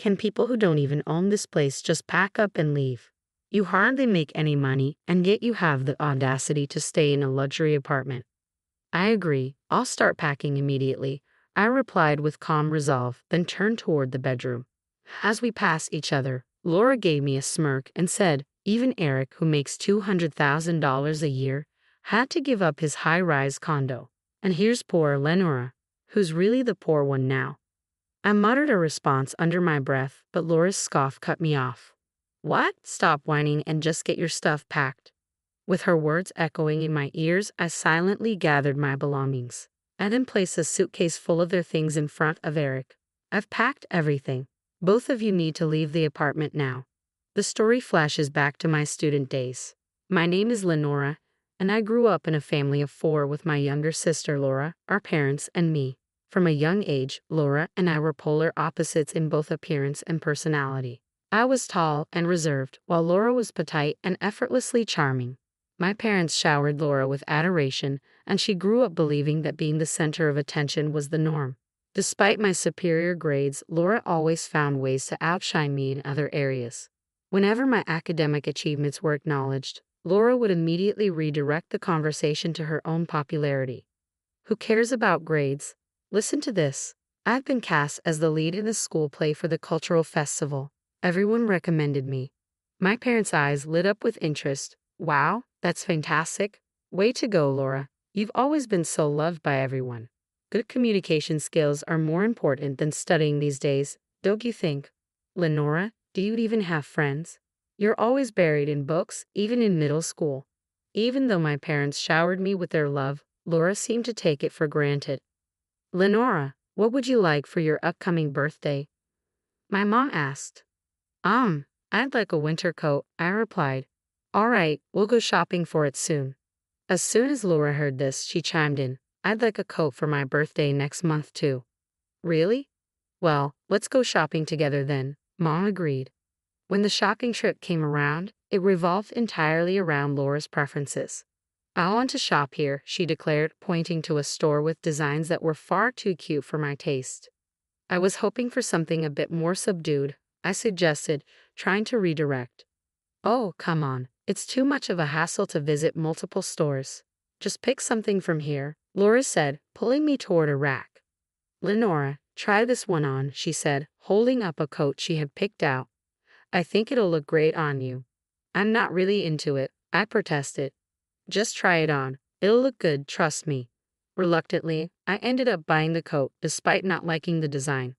Can people who don't even own this place just pack up and leave? You hardly make any money, and yet you have the audacity to stay in a luxury apartment. I agree, I'll start packing immediately, I replied with calm resolve, then turned toward the bedroom. As we passed each other, Laura gave me a smirk and said, even Eric, who makes $200,000 a year, had to give up his high-rise condo. And here's poor Lenora, who's really the poor one now. I muttered a response under my breath, but Laura's scoff cut me off. What? Stop whining and just get your stuff packed. With her words echoing in my ears, I silently gathered my belongings. I then placed a suitcase full of their things in front of Eric. I've packed everything. Both of you need to leave the apartment now. The story flashes back to my student days. My name is Lenora, and I grew up in a family of 4 with my younger sister Laura, our parents, and me. From a young age, Laura and I were polar opposites in both appearance and personality. I was tall and reserved, while Laura was petite and effortlessly charming. My parents showered Laura with adoration, and she grew up believing that being the center of attention was the norm. Despite my superior grades, Laura always found ways to outshine me in other areas. Whenever my academic achievements were acknowledged, Laura would immediately redirect the conversation to her own popularity. Who cares about grades? Listen to this. I've been cast as the lead in the school play for the cultural festival. Everyone recommended me. My parents' eyes lit up with interest. Wow, that's fantastic. Way to go, Laura. You've always been so loved by everyone. Good communication skills are more important than studying these days, don't you think? Lenora, do you even have friends? You're always buried in books, even in middle school. Even though my parents showered me with their love, Laura seemed to take it for granted. Lenora, what would you like for your upcoming birthday? My mom asked. I'd like a winter coat, I replied. All right, we'll go shopping for it soon. As soon as Laura heard this, she chimed in. I'd like a coat for my birthday next month too. Really? Well, let's go shopping together then, Mom agreed. When the shopping trip came around, it revolved entirely around Laura's preferences. I want to shop here, she declared, pointing to a store with designs that were far too cute for my taste. I was hoping for something a bit more subdued, I suggested, trying to redirect. Oh, come on, it's too much of a hassle to visit multiple stores. Just pick something from here, Laura said, pulling me toward a rack. Lenora, try this one on, she said, holding up a coat she had picked out. I think it'll look great on you. I'm not really into it, I protested. Just try it on. It'll look good, trust me. Reluctantly, I ended up buying the coat, despite not liking the design.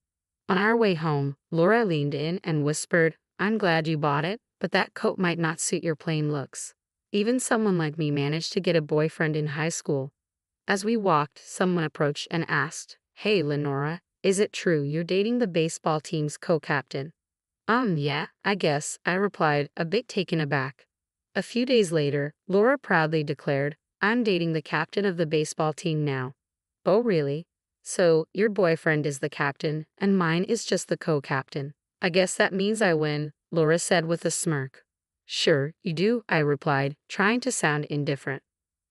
On our way home, Laura leaned in and whispered, I'm glad you bought it, but that coat might not suit your plain looks. Even someone like me managed to get a boyfriend in high school. As we walked, someone approached and asked, Hey, Lenora, is it true you're dating the baseball team's co-captain? Yeah, I guess, I replied, a bit taken aback. A few days later, Laura proudly declared, I'm dating the captain of the baseball team now. Oh, really? So, your boyfriend is the captain, and mine is just the co-captain. I guess that means I win, Laura said with a smirk. Sure, you do, I replied, trying to sound indifferent.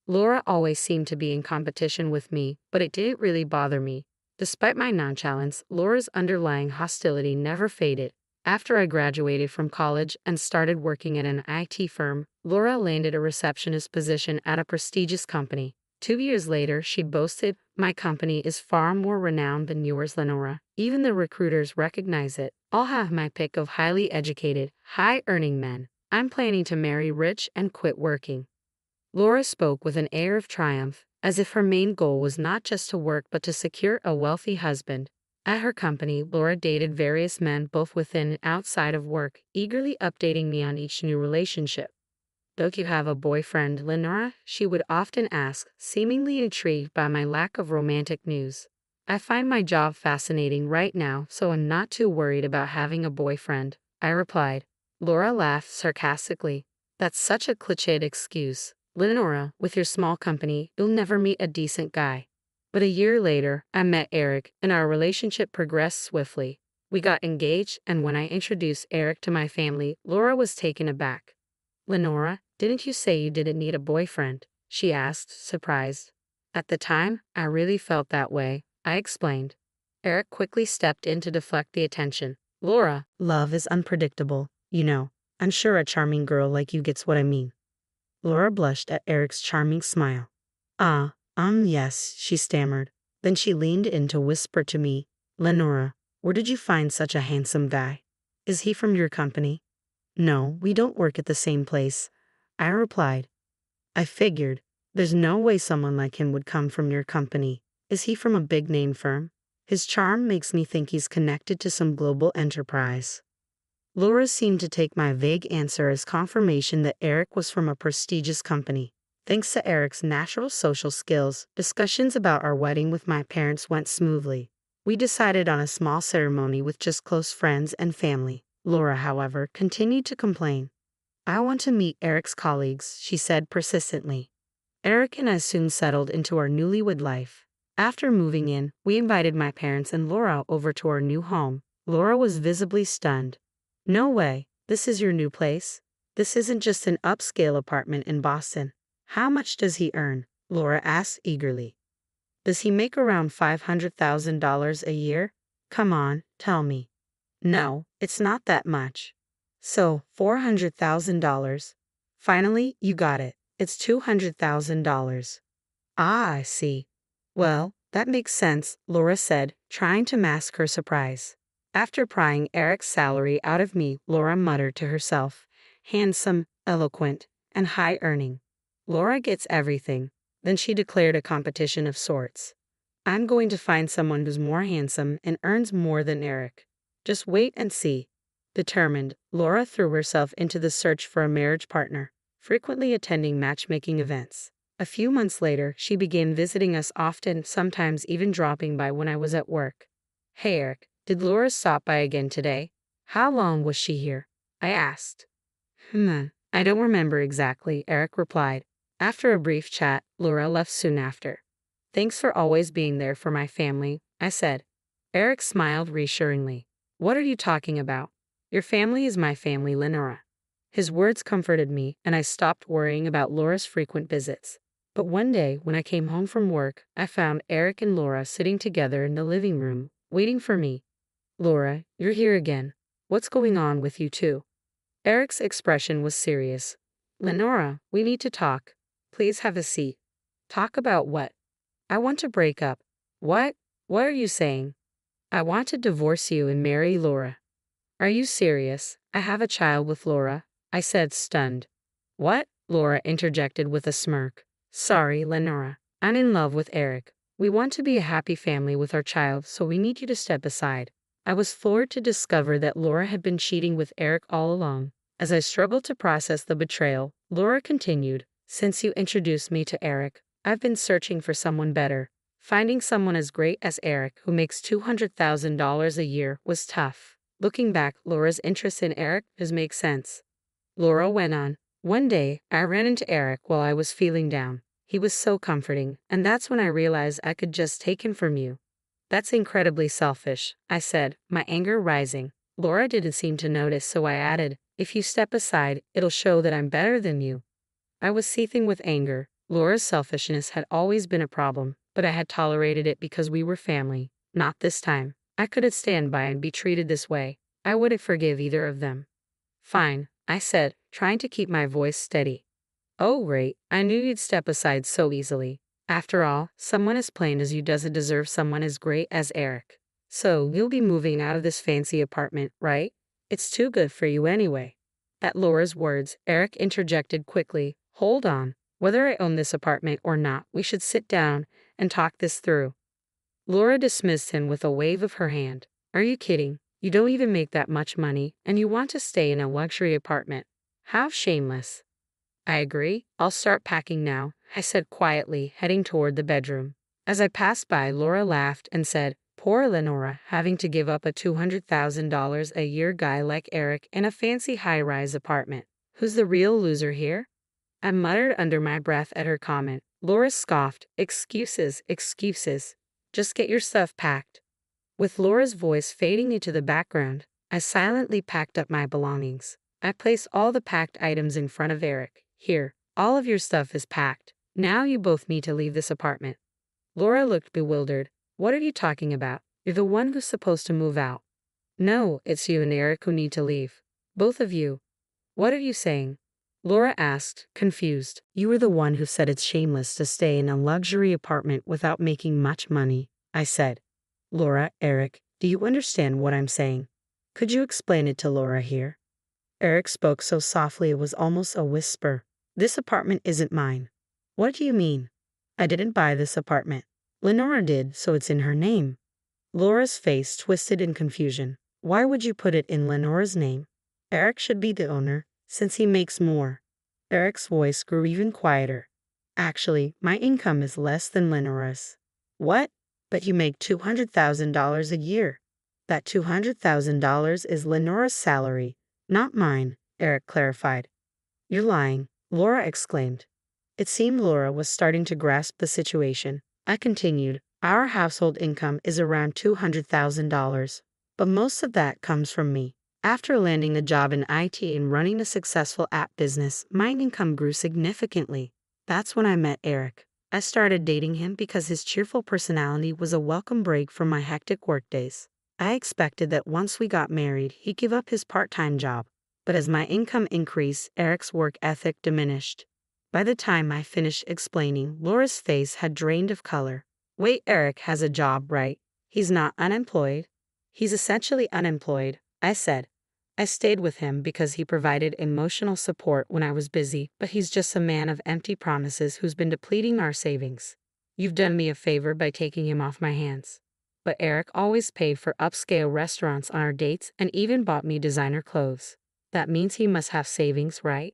Laura always seemed to be in competition with me, but it didn't really bother me. Despite my nonchalance, Laura's underlying hostility never faded. After I graduated from college and started working at an IT firm, Laura landed a receptionist position at a prestigious company. 2 years later, she boasted, my company is far more renowned than yours, Lenora. Even the recruiters recognize it. I'll have my pick of highly educated, high-earning men. I'm planning to marry rich and quit working. Laura spoke with an air of triumph, as if her main goal was not just to work but to secure a wealthy husband. At her company, Laura dated various men both within and outside of work, eagerly updating me on each new relationship. Don't you have a boyfriend, Lenora? She would often ask, seemingly intrigued by my lack of romantic news. I find my job fascinating right now, so I'm not too worried about having a boyfriend, I replied. Laura laughed sarcastically. That's such a cliched excuse. Lenora, with your small company, you'll never meet a decent guy. But a year later, I met Eric, and our relationship progressed swiftly. We got engaged, and when I introduced Eric to my family, Laura was taken aback. Lenora, didn't you say you didn't need a boyfriend? She asked, surprised. At the time, I really felt that way, I explained. Eric quickly stepped in to deflect the attention. Laura, love is unpredictable, you know. I'm sure a charming girl like you gets what I mean. Laura blushed at Eric's charming smile. Yes, she stammered. Then she leaned in to whisper to me, Lenora, where did you find such a handsome guy? Is he from your company? No, we don't work at the same place, I replied. I figured. There's no way someone like him would come from your company. Is he from a big name firm? His charm makes me think he's connected to some global enterprise. Laura seemed to take my vague answer as confirmation that Eric was from a prestigious company. Thanks to Eric's natural social skills, discussions about our wedding with my parents went smoothly. We decided on a small ceremony with just close friends and family. Laura, however, continued to complain. I want to meet Eric's colleagues, she said persistently. Eric and I soon settled into our newlywed life. After moving in, we invited my parents and Laura over to our new home. Laura was visibly stunned. No way, this is your new place? This isn't just an upscale apartment in Boston. How much does he earn? Laura asked eagerly. Does he make around $500,000 a year? Come on, tell me. No, it's not that much. So, $400,000. Finally, you got it. It's $200,000. Ah, I see. Well, that makes sense, Laura said, trying to mask her surprise. After prying Eric's salary out of me, Laura muttered to herself, handsome, eloquent, and high-earning. Laura gets everything. Then she declared a competition of sorts. I'm going to find someone who's more handsome and earns more than Eric. Just wait and see. Determined, Laura threw herself into the search for a marriage partner, frequently attending matchmaking events. A few months later, she began visiting us often, sometimes even dropping by when I was at work. Hey Eric, did Laura stop by again today? How long was she here? I asked. I don't remember exactly, Eric replied. After a brief chat, Laura left soon after. Thanks for always being there for my family, I said. Eric smiled reassuringly. What are you talking about? Your family is my family, Lenora. His words comforted me, and I stopped worrying about Laura's frequent visits. But one day, when I came home from work, I found Eric and Laura sitting together in the living room, waiting for me. Laura, you're here again. What's going on with you two? Eric's expression was serious. Lenora, we need to talk. Please have a seat. Talk about what? I want to break up. What? What are you saying? I want to divorce you and marry Laura. Are you serious? I have a child with Laura, I said, stunned. What? Laura interjected with a smirk. Sorry, Lenora. I'm in love with Eric. We want to be a happy family with our child, so we need you to step aside. I was floored to discover that Laura had been cheating with Eric all along. As I struggled to process the betrayal, Laura continued, Since you introduced me to Eric, I've been searching for someone better. Finding someone as great as Eric, who makes $200,000 a year, was tough. Looking back, Laura's interest in Eric does make sense. Laura went on, One day, I ran into Eric while I was feeling down. He was so comforting, and that's when I realized I could just take him from you. That's incredibly selfish, I said, my anger rising. Laura didn't seem to notice, so I added, If you step aside, it'll show that I'm better than you. I was seething with anger. Laura's selfishness had always been a problem, but I had tolerated it because we were family. Not this time. I couldn't stand by and be treated this way. I wouldn't forgive either of them. Fine, I said, trying to keep my voice steady. Oh great, I knew you'd step aside so easily. After all, someone as plain as you doesn't deserve someone as great as Eric. So, you'll be moving out of this fancy apartment, right? It's too good for you anyway. At Laura's words, Eric interjected quickly, Hold on. Whether I own this apartment or not, we should sit down and talk this through. Laura dismissed him with a wave of her hand. Are you kidding? You don't even make that much money, and you want to stay in a luxury apartment. How shameless. I agree. I'll start packing now, I said quietly, heading toward the bedroom. As I passed by, Laura laughed and said, Poor Lenora, having to give up a $200,000 a year guy like Eric in a fancy high-rise apartment. Who's the real loser here? I muttered under my breath at her comment. Laura scoffed, Excuses, excuses. Just get your stuff packed. With Laura's voice fading into the background, I silently packed up my belongings. I placed all the packed items in front of Eric. Here, all of your stuff is packed. Now you both need to leave this apartment. Laura looked bewildered. What are you talking about? You're the one who's supposed to move out. No, it's you and Eric who need to leave. Both of you. What are you saying? Laura asked, confused. You were the one who said it's shameless to stay in a luxury apartment without making much money, I said. Laura, Eric, do you understand what I'm saying? Could you explain it to Laura here? Eric spoke so softly it was almost a whisper. This apartment isn't mine. What do you mean? I didn't buy this apartment. Lenora did, so it's in her name. Laura's face twisted in confusion. Why would you put it in Lenora's name? Eric should be the owner, since he makes more. Eric's voice grew even quieter. Actually, my income is less than Lenora's. What? But you make $200,000 a year. That $200,000 is Lenora's salary, not mine, Eric clarified. You're lying, Laura exclaimed. It seemed Laura was starting to grasp the situation. I continued, our household income is around $200,000, but most of that comes from me. After landing a job in IT and running a successful app business, my income grew significantly. That's when I met Eric. I started dating him because his cheerful personality was a welcome break from my hectic workdays. I expected that once we got married, he'd give up his part-time job. But as my income increased, Eric's work ethic diminished. By the time I finished explaining, Laura's face had drained of color. Wait, Eric has a job, right? He's not unemployed? He's essentially unemployed, I said. I stayed with him because he provided emotional support when I was busy, but he's just a man of empty promises who's been depleting our savings. You've done me a favor by taking him off my hands. But Eric always paid for upscale restaurants on our dates and even bought me designer clothes. That means he must have savings, right?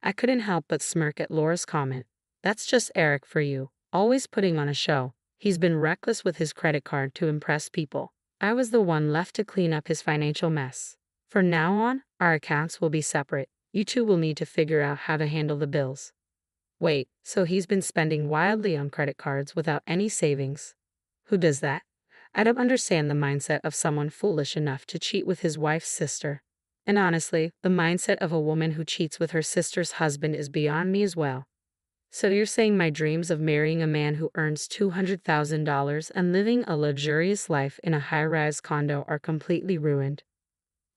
I couldn't help but smirk at Laura's comment. That's just Eric for you, always putting on a show. He's been reckless with his credit card to impress people. I was the one left to clean up his financial mess. From now on, our accounts will be separate. You two will need to figure out how to handle the bills. Wait, so he's been spending wildly on credit cards without any savings? Who does that? I don't understand the mindset of someone foolish enough to cheat with his wife's sister. And honestly, the mindset of a woman who cheats with her sister's husband is beyond me as well. So you're saying my dreams of marrying a man who earns $200,000 and living a luxurious life in a high-rise condo are completely ruined?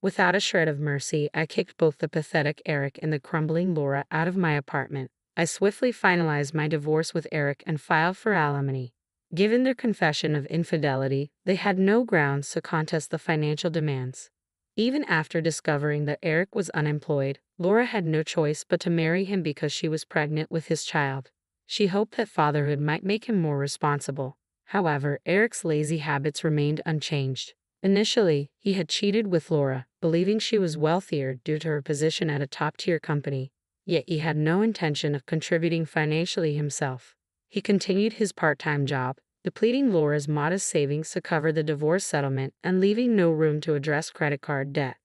Without a shred of mercy, I kicked both the pathetic Eric and the crumbling Laura out of my apartment. I swiftly finalized my divorce with Eric and filed for alimony. Given their confession of infidelity, they had no grounds to contest the financial demands. Even after discovering that Eric was unemployed, Laura had no choice but to marry him because she was pregnant with his child. She hoped that fatherhood might make him more responsible. However, Eric's lazy habits remained unchanged. Initially, he had cheated with Laura, believing she was wealthier due to her position at a top-tier company. Yet he had no intention of contributing financially himself. He continued his part-time job, depleting Laura's modest savings to cover the divorce settlement and leaving no room to address credit card debt.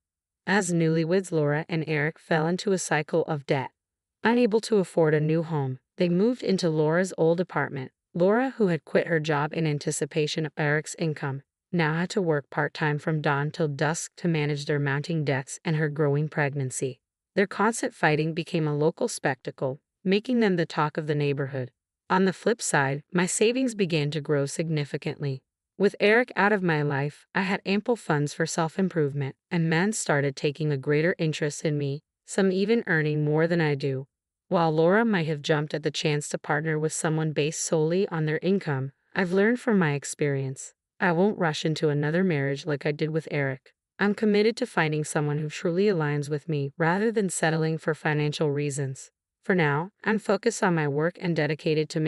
As newlyweds, Laura and Eric fell into a cycle of debt. Unable to afford a new home, they moved into Laura's old apartment. Laura, who had quit her job in anticipation of Eric's income, now had to work part-time from dawn till dusk to manage their mounting debts and her growing pregnancy. Their constant fighting became a local spectacle, making them the talk of the neighborhood. On the flip side, my savings began to grow significantly. With Eric out of my life, I had ample funds for self-improvement, and men started taking a greater interest in me, some even earning more than I do. While Laura might have jumped at the chance to partner with someone based solely on their income, I've learned from my experience. I won't rush into another marriage like I did with Eric. I'm committed to finding someone who truly aligns with me rather than settling for financial reasons. For now, I'm focused on my work and dedicated to